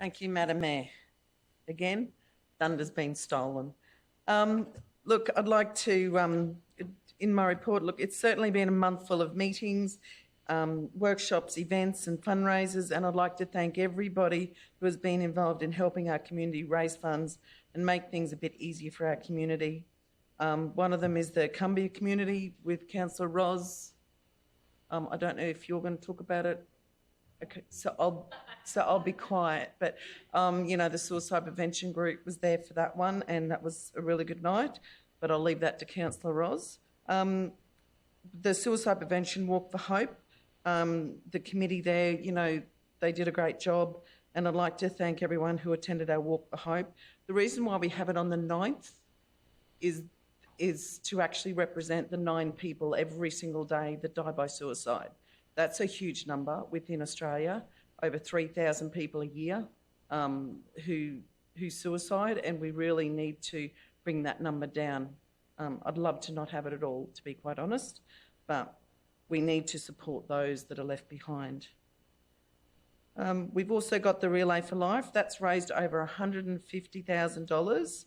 Thank you, Madam Mayor. Again, thunder's been stolen. Look, I'd like to, in my report, look, it's certainly been a month full of meetings, workshops, events and fundraisers, and I'd like to thank everybody who has been involved in helping our community raise funds and make things a bit easier for our community. One of them is the Cumbia community with Councillor Roz. I don't know if you're going to talk about it. Okay, so I'll be quiet. But the Suicide Prevention Group was there for that one, and that was a really good night. But I'll leave that to Councillor Roz. The Suicide Prevention Walk for Hope, the committee there, they did a great job, and I'd like to thank everyone who attended our Walk for Hope. The reason why we have it on the 9th is to actually represent the 9 people every single day that die by suicide. That's a huge number within Australia, over 3,000 people a year who suicide, and we really need to bring that number down. I'd love to not have it at all, to be quite honest, but we need to support those that are left behind. We've also got the Relay for Life. That's raised over $150,000,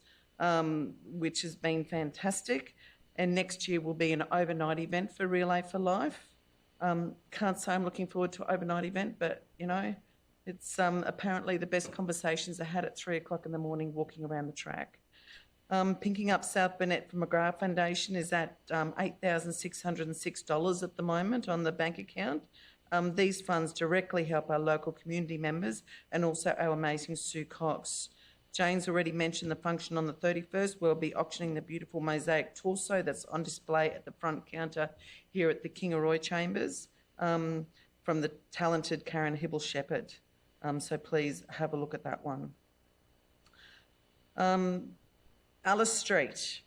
which has been fantastic, and next year will be an overnight event for Relay for Life. Can't say I'm looking forward to an overnight event, but it's apparently the best conversations are had at 3 o'clock in the morning walking around the track. Pinking Up South Burnett for McGrath Foundation is at $8,606 at the moment on the bank account. These funds directly help our local community members and also our amazing Sue Cox. Jane's already mentioned the function on the 31st. We'll be auctioning the beautiful mosaic torso that's on display at the front counter here at the Kingaroy Chambers from the talented Karen Hibble-Shepherd. So please have a look at that one. Alice Street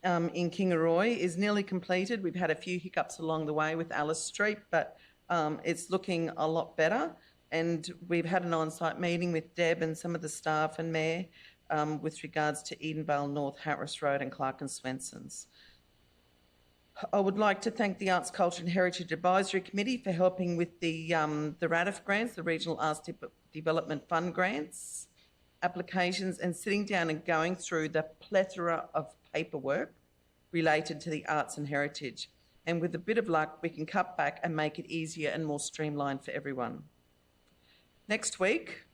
in Kingaroy is nearly completed. We've had a few hiccups along the way with Alice Street, but it's looking a lot better. And we've had an on-site meeting with Deb and some of the staff and Mayor with regards to Edenvale North, Hatteras Road and Clark and Swenson's. I would like to thank the Arts, Culture and Heritage Advisory Committee for helping with the RADF grants, the Regional Arts Development Fund grants, applications, and sitting down and going through the plethora of paperwork related to the arts and heritage. And with a bit of luck, we can cut back and make it easier and more streamlined for everyone. Next week,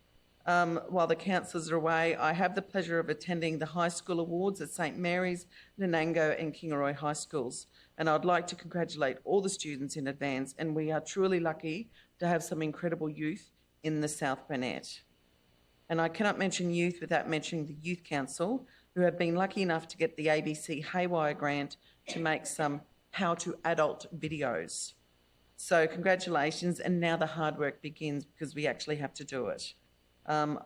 while the councillors are away, I have the pleasure of attending the High School Awards at St Mary's, Nanango and Kingaroy High Schools. And I'd like to congratulate all the students in advance, and we are truly lucky to have some incredible youth in the South Burnett. And I cannot mention youth without mentioning the Youth Council, who have been lucky enough to get the ABC Haywire grant to make some how-to-adult videos. So congratulations, and now the hard work begins because we actually have to do it. I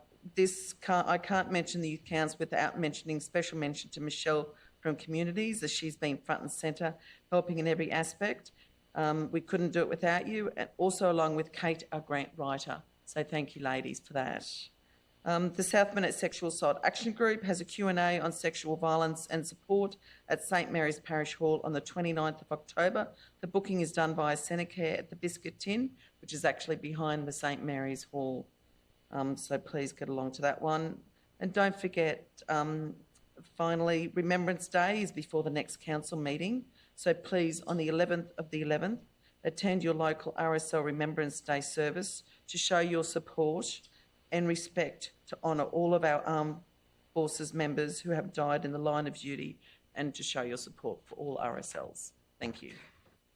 can't mention the Youth Council without mentioning special mention to Michelle from Communities, as she's been front and centre, helping in every aspect. We couldn't do it without you, and also along with Kate, our grant writer. So thank you, ladies, for that. The South Burnett Sexual Assault Action Group has a Q&A on sexual violence and support at St Mary's Parish Hall on the 29th of October. The booking is done by Senecare at the Biscuit Tin, which is actually behind the St Mary's Hall. So please get along to that one. And don't forget, finally, Remembrance Day is before the next council meeting. So please, on the 11th of the 11th, attend your local RSL Remembrance Day service to show your support and respect to honour all of our armed forces members who have died in the line of duty, and to show your support for all RSLs. Thank you.